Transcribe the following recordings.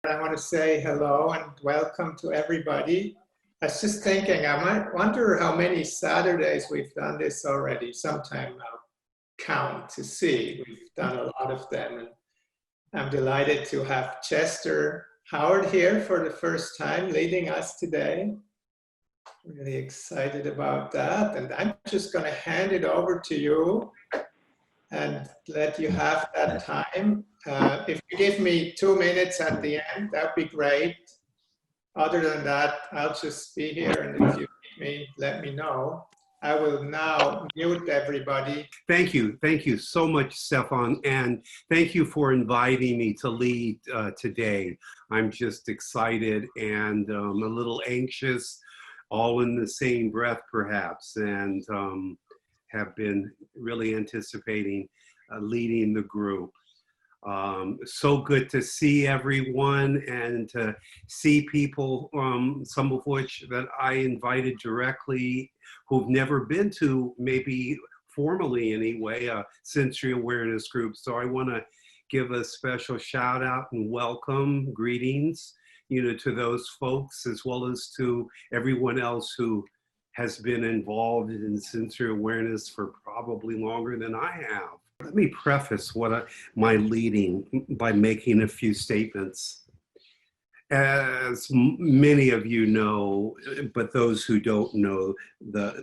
I want to say hello and welcome to everybody. I was just thinking, I might wonder how many Saturdays we've done this already. Sometime I'll count to see. We've done a lot of them. And I'm delighted to have Chester Howard here for the first time leading us today. Really excited about that. And I'm just going to hand it over to you and let you have that time. If you give me 2 minutes at the end, that'd be great. Other than that, I'll just be here, and if you need me, let me know. I will now mute everybody. Thank you so much, Stefan, and thank you for inviting me to lead today. I'm just excited and a little anxious, all in the same breath perhaps, and have been really anticipating leading the group. So good to see everyone and to see people, some of which that I invited directly, who've never been to, maybe formally anyway, a sensory awareness group. So I want to give a special shout out and welcome, greetings, to those folks, as well as to everyone else who has been involved in sensory awareness for probably longer than I have. Let me preface my leading by making a few statements. As many of you know, but those who don't know,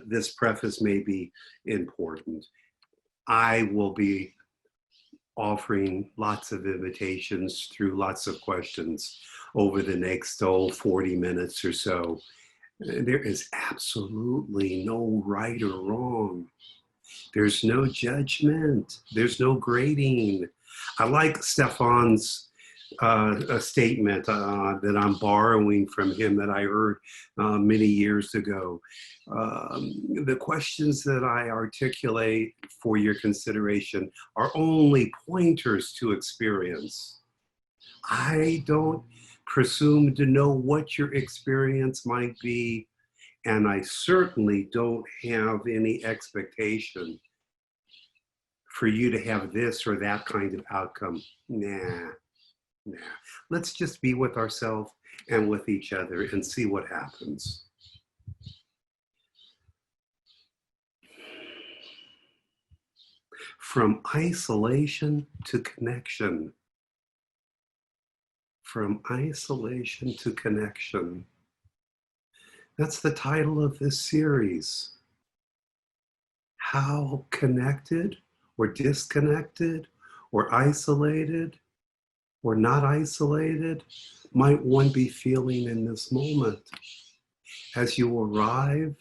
this preface may be important. I will be offering lots of invitations through lots of questions over the next 40 minutes or so. There is absolutely no right or wrong. There's no judgment. There's no grading. I like Stefan's a statement that I'm borrowing from him that I heard many years ago. The questions that I articulate for your consideration are only pointers to experience. I don't presume to know what your experience might be, and I certainly don't have any expectation for you to have this or that kind of outcome. Nah. Let's just be with ourselves and with each other and see what happens. From isolation to connection. From isolation to connection. That's the title of this series. How connected or disconnected or isolated or not isolated might one be feeling in this moment? As you arrive,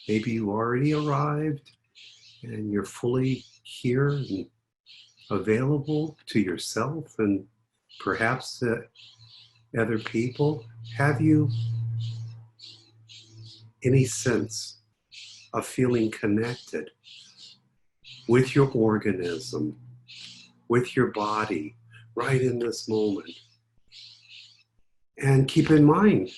maybe you already arrived and you're fully here and available to yourself and perhaps to other people. Have you any sense of feeling connected with your organism, with your body, right in this moment? And keep in mind,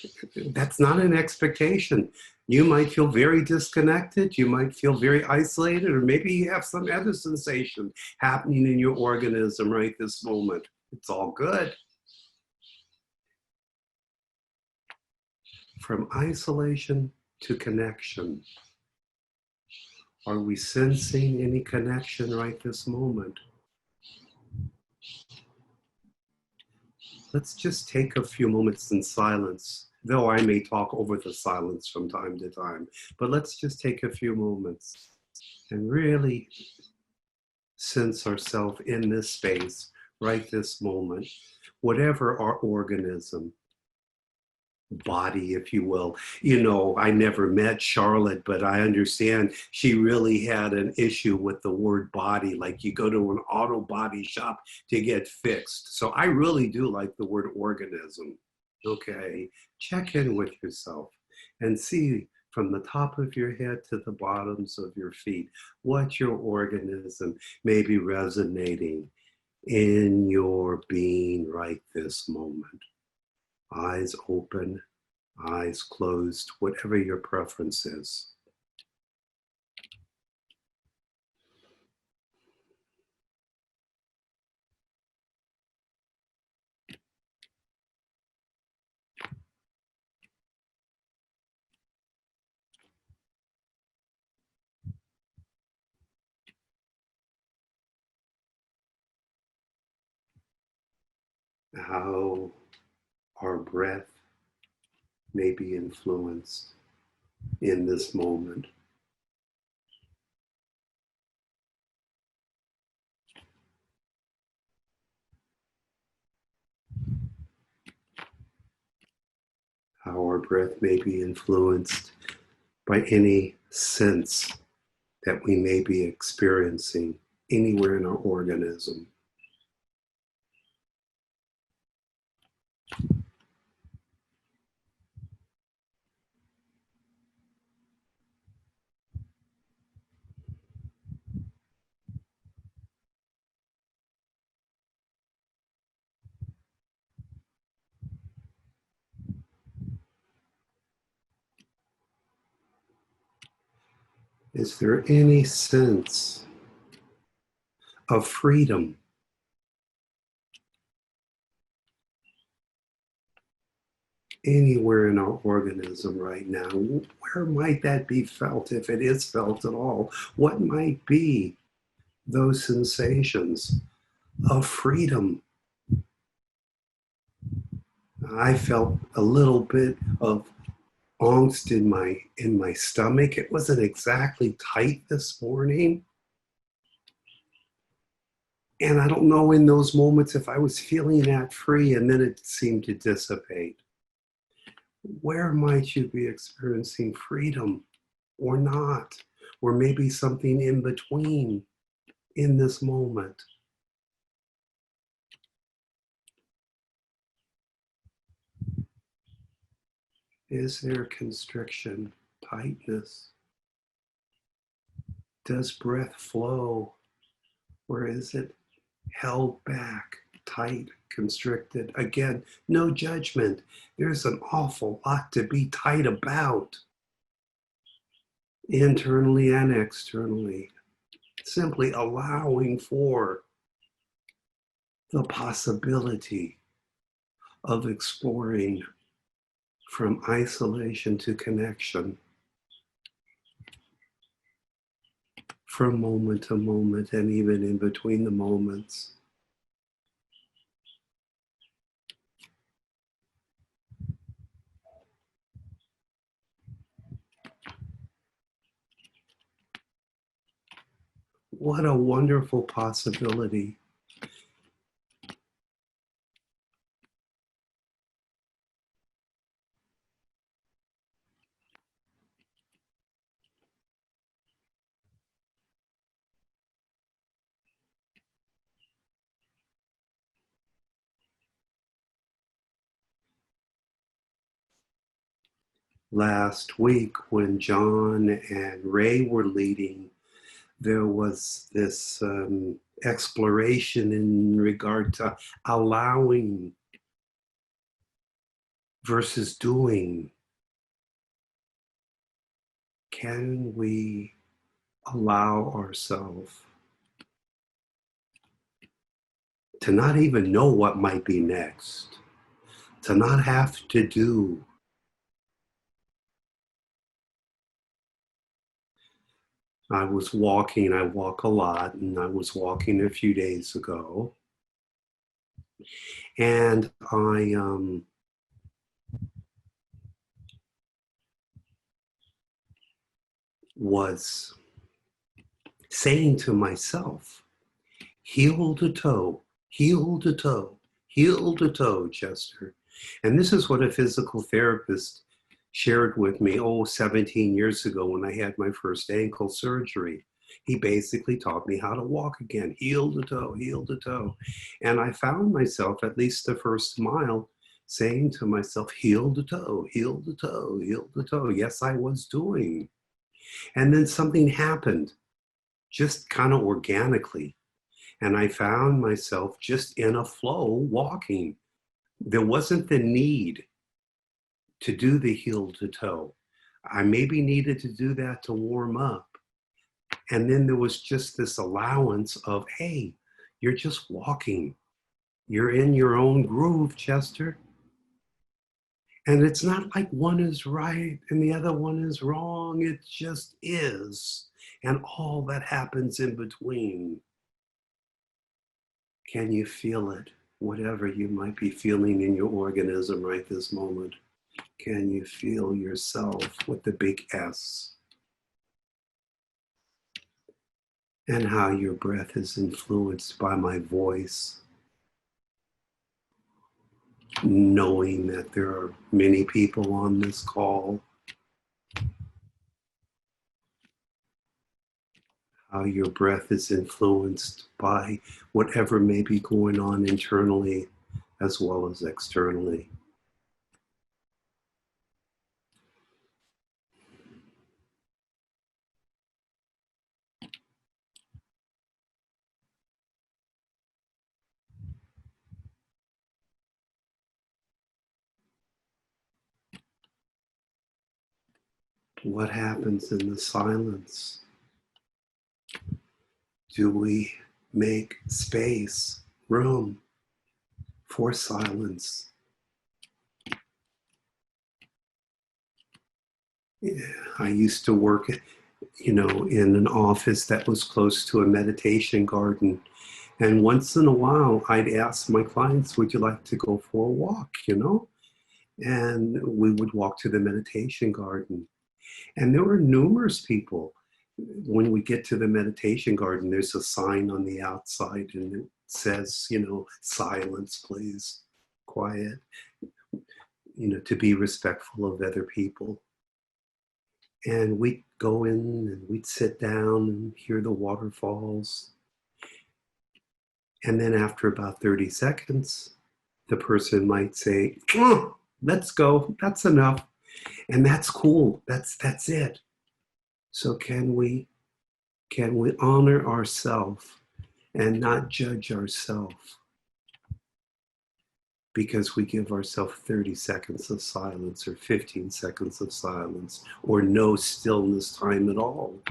that's not an expectation. You might feel very disconnected, you might feel very isolated, or maybe you have some other sensation happening in your organism right this moment. It's all good. From isolation to connection. Are we sensing any connection right this moment? Let's just take a few moments in silence, though I may talk over the silence from time to time, but let's just take a few moments and really sense ourselves in this space, right this moment, whatever our organism, body, if you will. I never met Charlotte, but I understand she really had an issue with the word body, like you go to an auto body shop to get fixed. So I really do like the word organism. Okay, check in with yourself and see from the top of your head to the bottoms of your feet what your organism may be resonating in your being right this moment. Eyes open, eyes closed, whatever your preference is. how our breath may be influenced in this moment. How our breath may be influenced by any sense that we may be experiencing anywhere in our organism. Is there any sense of freedom anywhere in our organism right now? Where might that be felt, if it is felt at all? What might be those sensations of freedom? I felt a little bit of angst in my stomach. It wasn't exactly tight this morning. And I don't know in those moments if I was feeling that free, and then it seemed to dissipate. Where might you be experiencing freedom or not? Or maybe something in between in this moment? Is there constriction, tightness? Does breath flow, or is it held back, tight, constricted? Again, no judgment. There's an awful lot to be tight about, internally and externally. Simply allowing for the possibility of exploring from isolation to connection, from moment to moment, and even in between the moments. What a wonderful possibility. Last week, when John and Ray were leading, there was this exploration in regard to allowing versus doing. Can we allow ourselves to not even know what might be next, to not have to do? I walk a lot, and I was walking a few days ago, and I was saying to myself, heel to toe, heel to toe, heel to toe, Chester. And this is what a physical therapist shared with me, 17 years ago when I had my first ankle surgery. He basically taught me how to walk again, heel to toe, heel to toe. And I found myself, at least the first mile, saying to myself, heel to toe, heel to toe, heel to toe. Yes, I was doing. And then something happened, just kind of organically. And I found myself just in a flow walking. There wasn't the need to do the heel to toe. I maybe needed to do that to warm up. And then there was just this allowance of, hey, you're just walking. You're in your own groove, Chester. And it's not like one is right and the other one is wrong. It just is. And all that happens in between. Can you feel it? whatever you might be feeling in your organism right this moment. Can you feel yourself with the big S? And how your breath is influenced by my voice, knowing that there are many people on this call. How your breath is influenced by whatever may be going on internally as well as externally. What happens in the silence? Do we make space, room for silence? Yeah, I used to work, in an office that was close to a meditation garden. And once in a while, I'd ask my clients, would you like to go for a walk, And we would walk to the meditation garden. And there were numerous people. When we get to the meditation garden, there's a sign on the outside and it says, silence, please, quiet, to be respectful of other people. And we'd go in and we'd sit down and hear the waterfalls. And then after about 30 seconds, the person might say, oh, let's go, that's enough. And that's cool, that's it. So can we honor ourselves and not judge ourselves because we give ourselves 30 seconds of silence or 15 seconds of silence or no stillness time at all?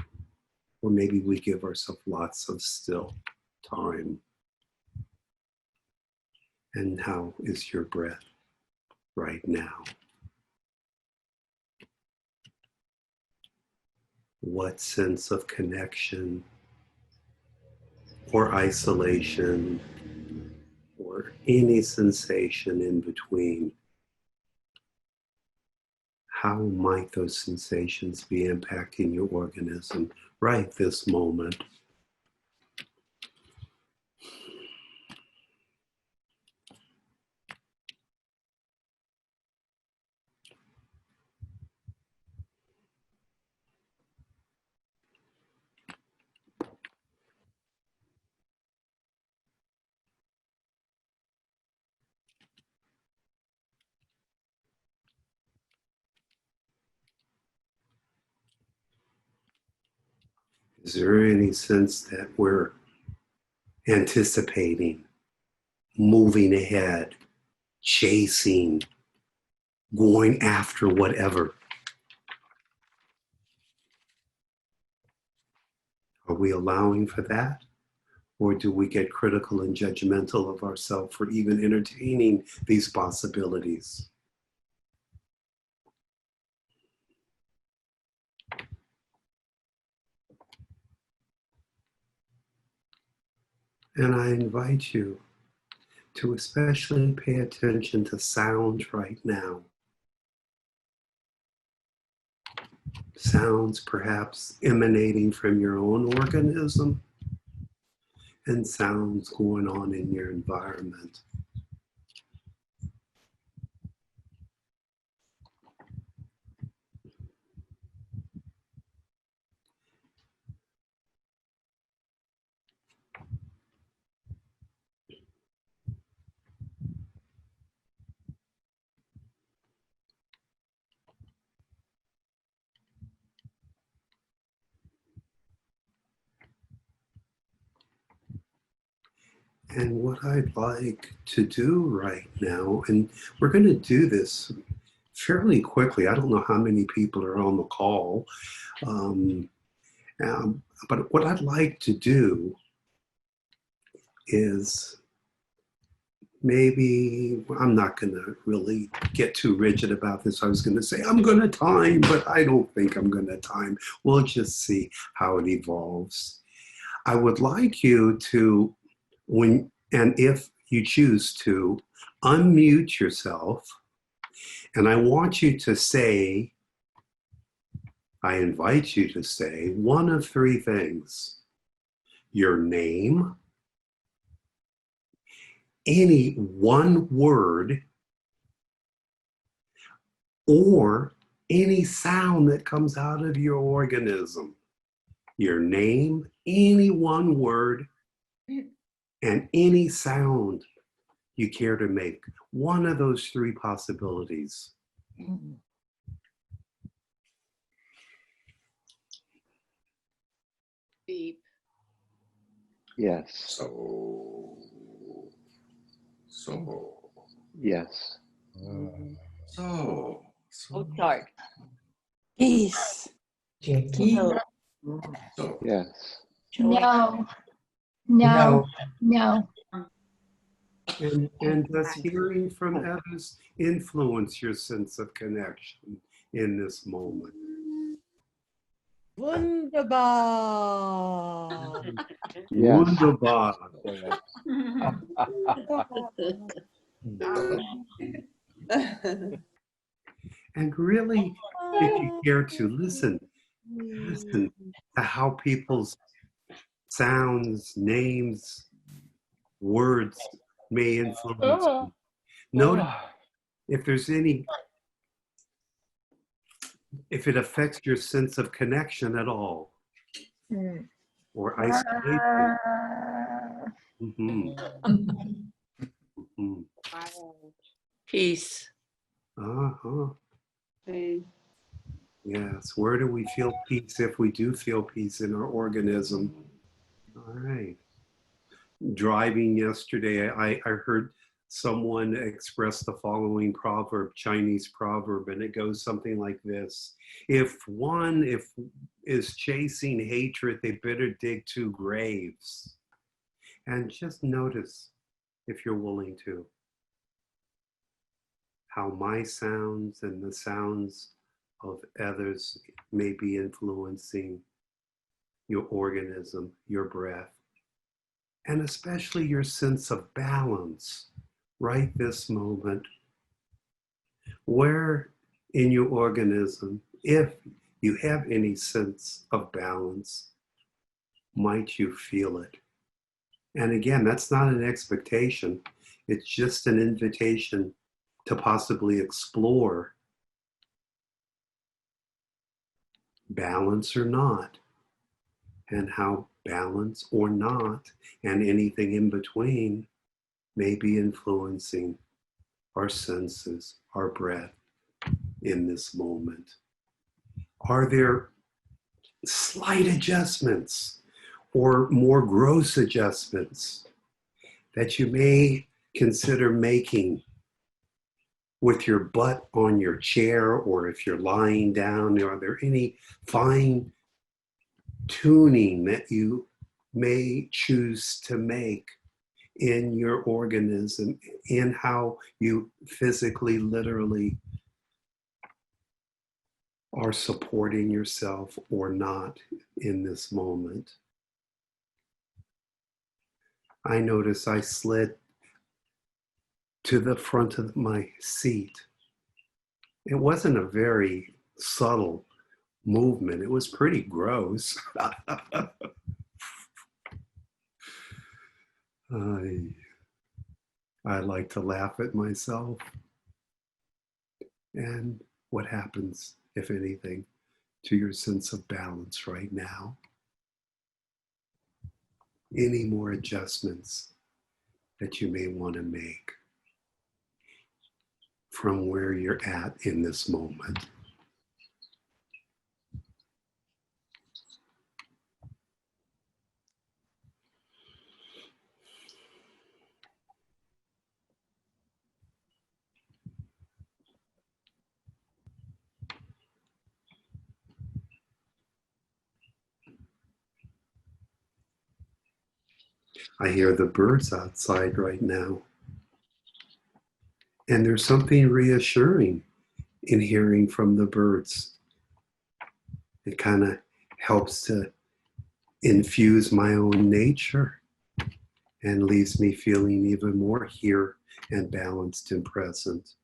Or maybe we give ourselves lots of still time. And how is your breath right now? What sense of connection or isolation or any sensation in between? How might those sensations be impacting your organism right this moment? Is there any sense that we're anticipating, moving ahead, chasing, going after whatever? Are we allowing for that? Or do we get critical and judgmental of ourselves for even entertaining these possibilities? And I invite you to especially pay attention to sound right now. Sounds perhaps emanating from your own organism and sounds going on in your environment. And what I'd like to do right now, and we're going to do this fairly quickly. I don't know how many people are on the call, um, but what I'd like to do is maybe, I'm not going to really get too rigid about this. I was going to say, I'm going to time, but I don't think I'm going to time. We'll just see how it evolves. I would like you to, and if you choose to unmute yourself, and I want you to say, I invite you to say one of three things: your name, any one word, or any sound that comes out of your organism. Your name, any one word, and any sound you care to make. One of those three possibilities. Beep. Yes. So. Yes. So. Mozart. Peace. Jackie. No. So. Yes. No, no, no. And does hearing from others influence your sense of connection in this moment? Wunderbar. Yes. Wunderbar. And really, if you care to listen to how people's sounds, names, words may influence you. Notice if there's any, if it affects your sense of connection at all, or isolation. Peace. Uh-huh. Yes, where do we feel peace if we do feel peace in our organism? All right. Driving yesterday, I heard someone express the following proverb, Chinese proverb, and it goes something like this. If one is chasing hatred, they better dig 2 graves. And just notice, if you're willing to, how my sounds and the sounds of others may be influencing your organism, your breath, and especially your sense of balance right this moment. Where in your organism, if you have any sense of balance, might you feel it? And again, that's not an expectation. It's just an invitation to possibly explore balance or not, and how balance or not, and anything in between, may be influencing our senses, our breath in this moment. Are there slight adjustments or more gross adjustments that you may consider making with your butt on your chair, or if you're lying down? Are there any fine tuning that you may choose to make in your organism, in how you physically, literally are supporting yourself or not in this moment? I notice I slid to the front of my seat. It wasn't a very subtle movement. It was pretty gross. I like to laugh at myself. And what happens, if anything, to your sense of balance right now? Any more adjustments that you may want to make from where you're at in this moment? I hear the birds outside right now. And there's something reassuring in hearing from the birds. It kind of helps to infuse my own nature and leaves me feeling even more here and balanced and present.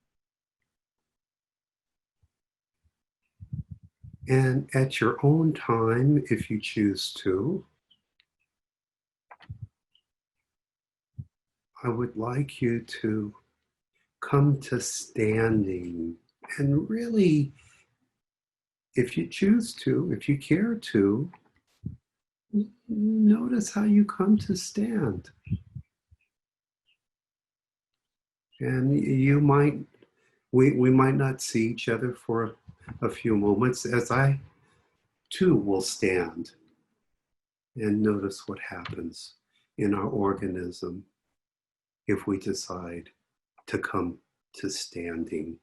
And at your own time, if you choose to, I would like you to come to standing and really, if you choose to, if you care to, notice how you come to stand. And you might, we might not see each other for a few moments as I too will stand and notice what happens in our organism if we decide to come to standing.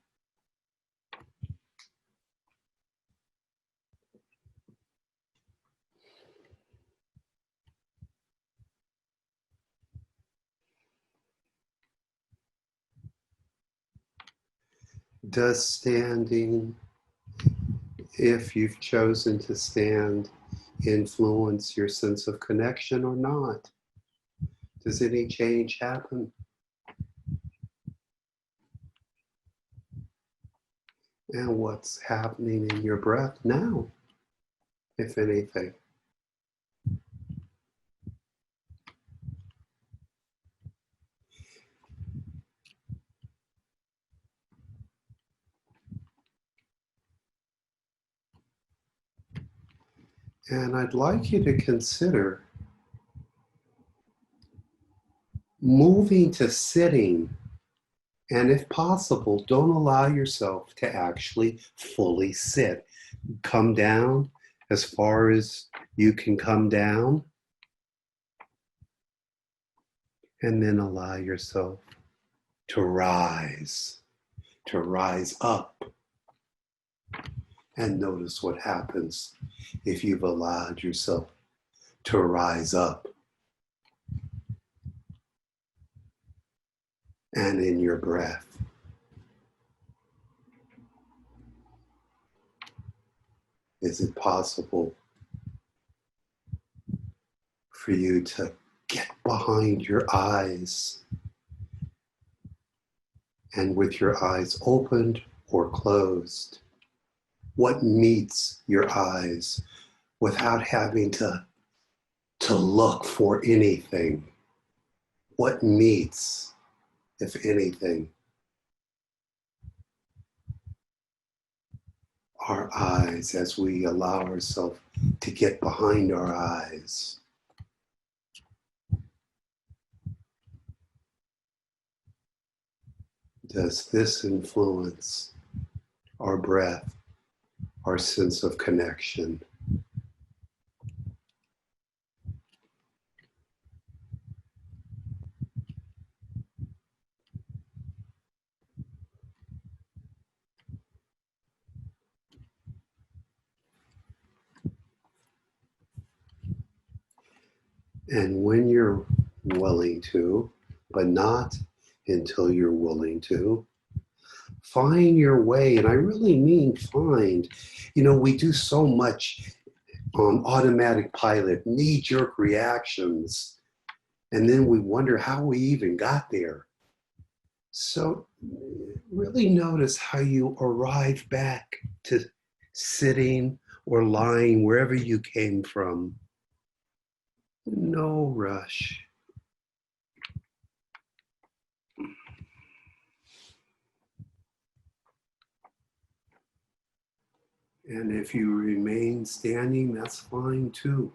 Does standing, if you've chosen to stand, influence your sense of connection or not? Does any change happen? And what's happening in your breath now, if anything? And I'd like you to consider moving to sitting. And if possible, don't allow yourself to actually fully sit. Come down as far as you can come down, and then allow yourself to rise up. And notice what happens if you've allowed yourself to rise up. And in your breath, is it possible for you to get behind your eyes, and with your eyes opened or closed, what meets your eyes without having to look for anything? What meets, if anything, our eyes as we allow ourselves to get behind our eyes? Does this influence our breath, our sense of connection? And when you're willing to, but not until you're willing to, find your way. And I really mean find. You know, we do so much on automatic pilot, knee-jerk reactions, and then we wonder how we even got there. So really notice how you arrive back to sitting or lying wherever you came from. No rush. And if you remain standing, that's fine too.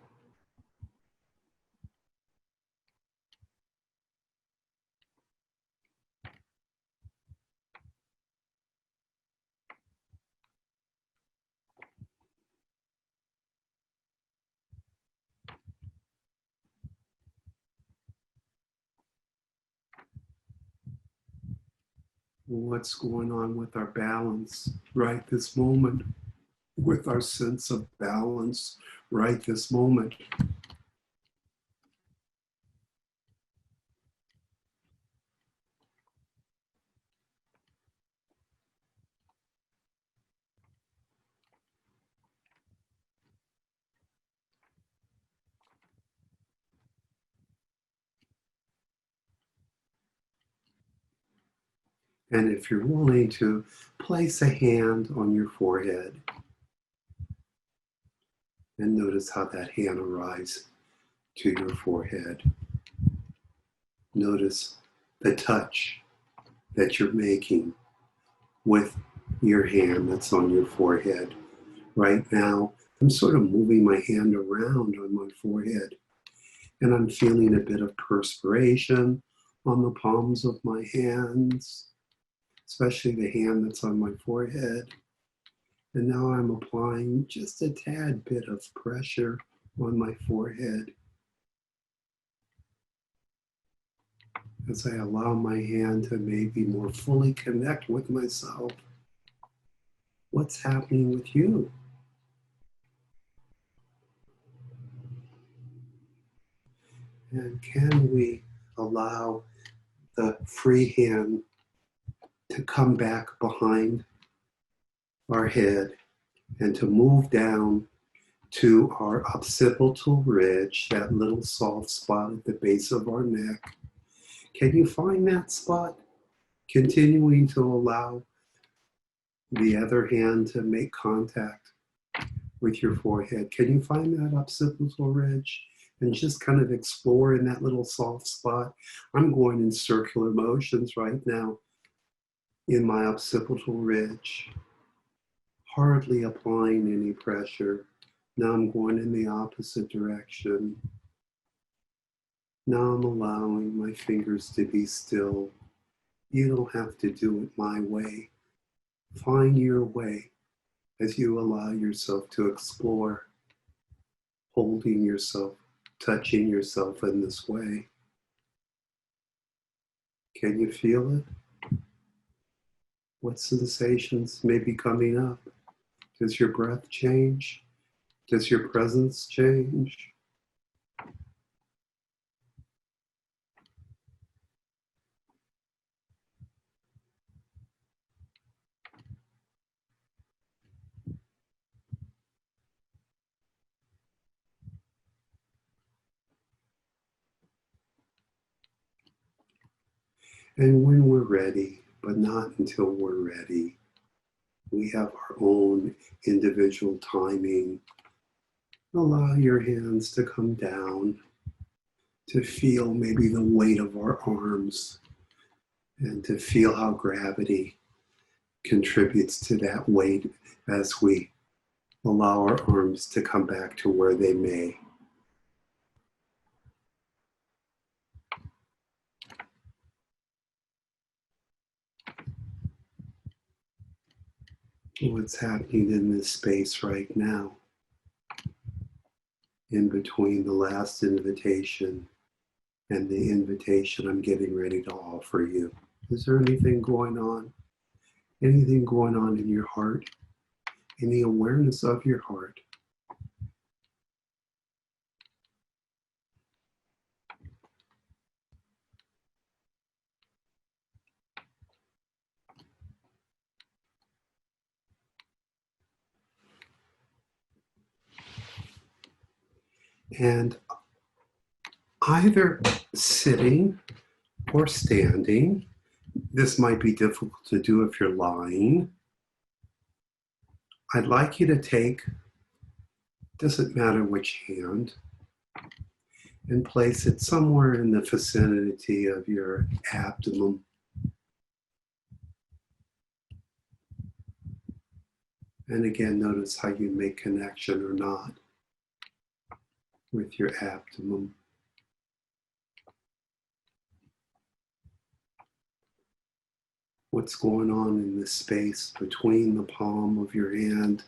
What's going on with our balance right this moment, with our sense of balance right this moment? And if you're willing to place a hand on your forehead and notice how that hand arrives to your forehead. Notice the touch that you're making with your hand that's on your forehead. Right now, I'm sort of moving my hand around on my forehead, and I'm feeling a bit of perspiration on the palms of my hands, especially the hand that's on my forehead. And now I'm applying just a tad bit of pressure on my forehead as I allow my hand to maybe more fully connect with myself. What's happening with you? And can we allow the free hand to come back behind our head and to move down to our occipital ridge, that little soft spot at the base of our neck? Can you find that spot? Continuing to allow the other hand to make contact with your forehead. Can you find that occipital ridge and just kind of explore in that little soft spot? I'm going in circular motions right now in my occipital ridge, hardly applying any pressure. Now I'm going in the opposite direction. Now I'm allowing my fingers to be still. You don't have to do it my way. Find your way as you allow yourself to explore, holding yourself, touching yourself in this way. Can you feel it? What sensations may be coming up? Does your breath change? Does your presence change? And when we're ready, but not until we're ready, we have our own individual timing. Allow your hands to come down, to feel maybe the weight of our arms, and to feel how gravity contributes to that weight as we allow our arms to come back to where they may. What's happening in this space right now, in between the last invitation and the invitation I'm getting ready to offer you? Is there anything going on? Anything going on in your heart? Any awareness of your heart? And either sitting or standing, this might be difficult to do if you're lying. I'd like you to take, doesn't matter which hand, and place it somewhere in the vicinity of your abdomen. And again, notice how you make connection or not with your abdomen. What's going on in the space between the palm of your hand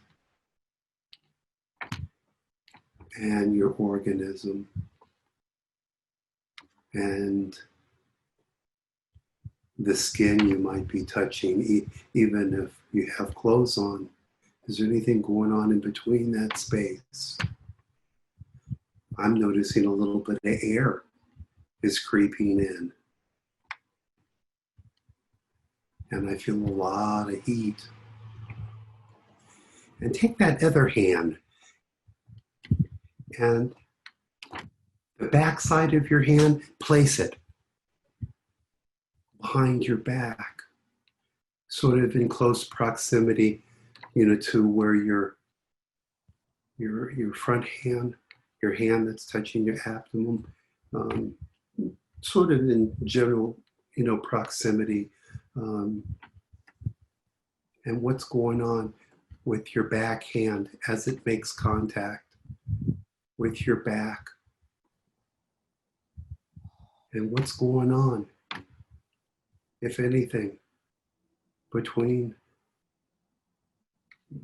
and your organism, and the skin you might be touching, even if you have clothes on. Is there anything going on in between that space? I'm noticing a little bit of air is creeping in. And I feel a lot of heat. And take that other hand and the back side of your hand, place it behind your back. sort of in close proximity, you know, to where your front hand, your hand that's touching your abdomen, um, sort of in general, you know, proximity. And what's going on with your back hand as it makes contact with your back. And what's going on, if anything, between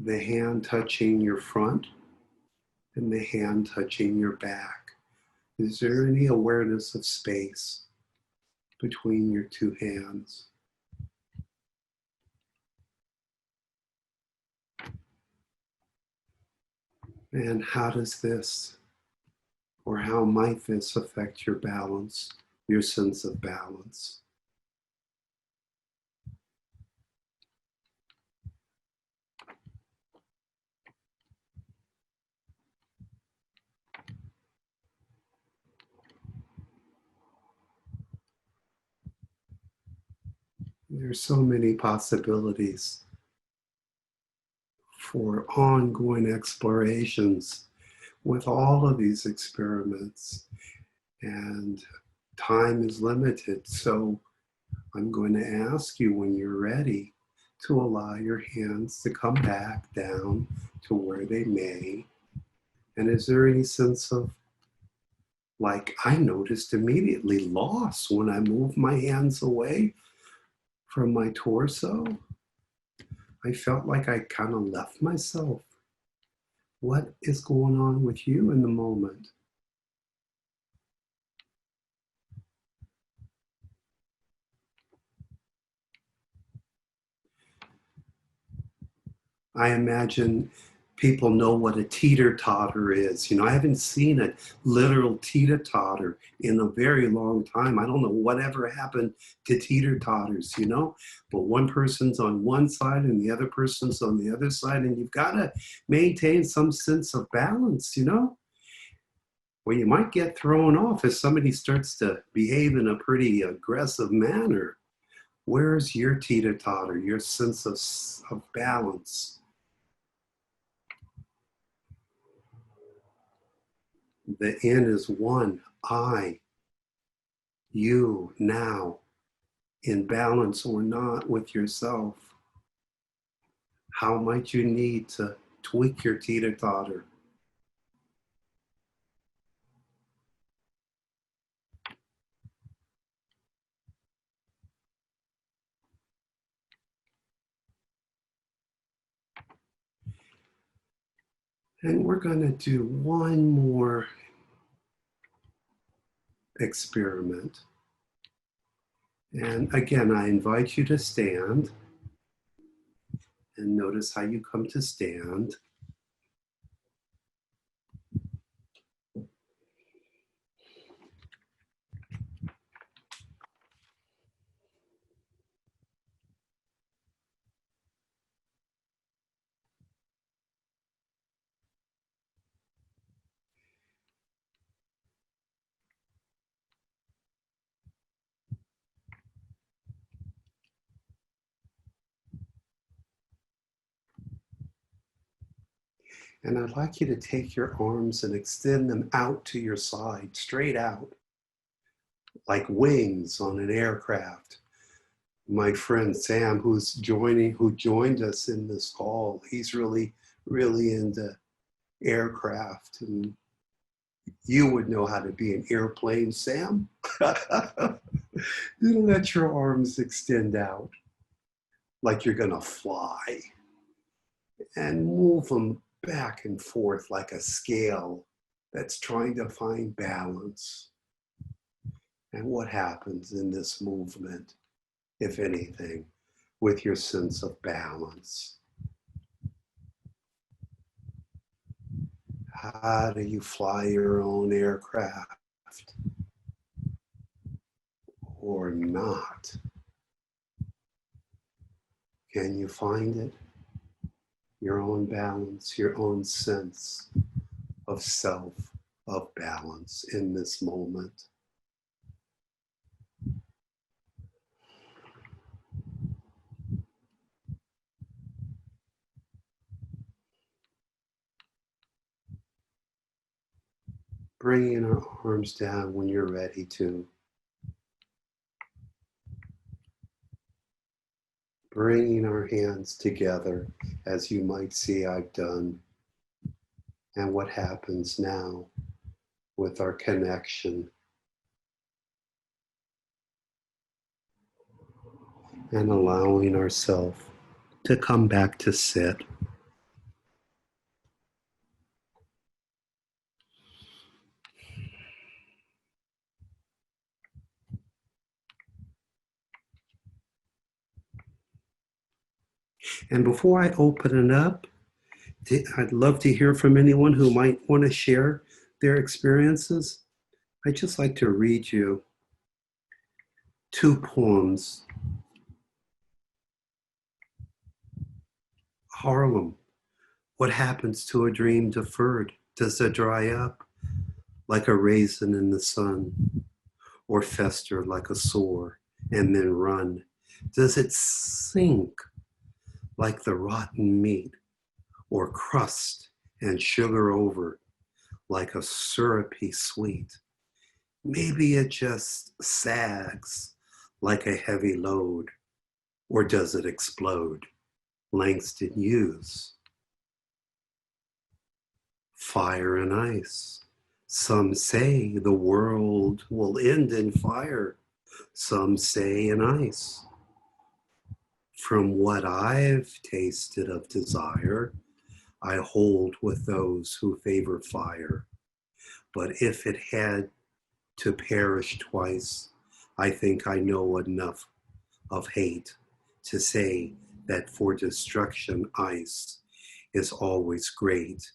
the hand touching your front and the hand touching your back. Is there any awareness of space between your two hands? And how does this, or how might this affect your balance, your sense of balance? There's so many possibilities for ongoing explorations with all of these experiments, and time is limited. So I'm going to ask you when you're ready to allow your hands to come back down to where they may. And is there any sense of, like, I noticed immediately loss when I moved my hands away from my torso? I felt like I kind of left myself. What is going on with you in the moment? I imagine people know what a teeter-totter is. You know, I haven't seen a literal teeter-totter in a very long time. I don't know whatever happened to teeter-totters, you know, but one person's on one side and the other person's on the other side, and you've got to maintain some sense of balance, you know. Well, you might get thrown off if somebody starts to behave in a pretty aggressive manner. Where's your teeter-totter, your sense of balance? The N is one, I, you, now, in balance or not with yourself. How might you need to tweak your teeter-totter? And we're going to do one more experiment. And again, I invite you to stand and notice how you come to stand. And I'd like you to take your arms and extend them out to your side, straight out, like wings on an aircraft. My friend Sam, who joined us in this call, he's really into aircraft, and you would know how to be an airplane, Sam. You let your arms extend out like you're gonna fly, and move them back and forth like a scale that's trying to find balance. And what happens in this movement, if anything, with your sense of balance? How do you fly your own aircraft? Or not? Can you find it? Your own balance, your own sense of self, of balance in this moment. Bringing our arms down when you're ready to. Bringing our hands together as you might see I've done. And what happens now with our connection. And allowing ourselves to come back to sit. And before I open it up, I'd love to hear from anyone who might want to share their experiences. I'd just like to read you 2 poems. Harlem, what happens to a dream deferred? Does it dry up like a raisin in the sun, or fester like a sore and then run? Does it sink like the rotten meat, or crust and sugar over like a syrupy sweet? Maybe it just sags like a heavy load, or does it explode? Langston Hughes. Fire and ice. Some say the world will end in fire. Some say in ice. From what I've tasted of desire, I hold with those who favor fire. But if it had to perish twice, I think I know enough of hate to say that for destruction ice is always great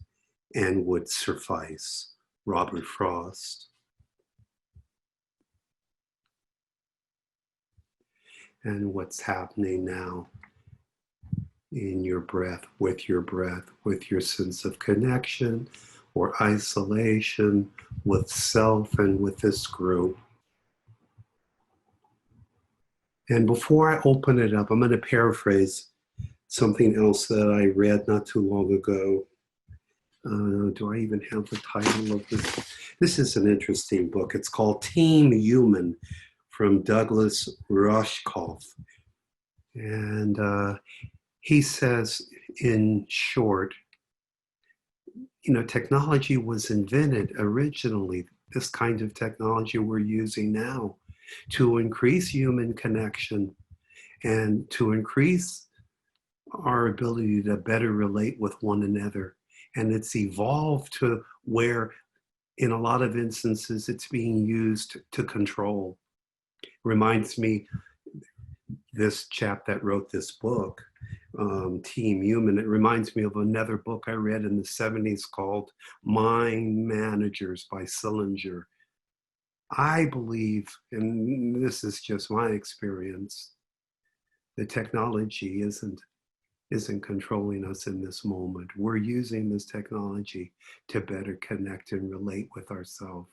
and would suffice. Robert Frost. And what's happening now in your breath, with your sense of connection or isolation with self and with this group. And before I open it up, I'm going to paraphrase something else that I read not too long ago. Do I even have the title of this? This is an interesting book. It's called Team Human from Douglas Rushkoff. And he says, in short, technology was invented originally, this kind of technology we're using now, to increase human connection and to increase our ability to better relate with one another. And it's evolved to where, in a lot of instances, it's being used to control. Reminds me, this chap that wrote this book, Team Human, it reminds me of another book I read in the 70s called Mind Managers by Sillinger. I believe, and this is just my experience, the technology isn't controlling us in this moment. We're using this technology to better connect and relate with ourselves.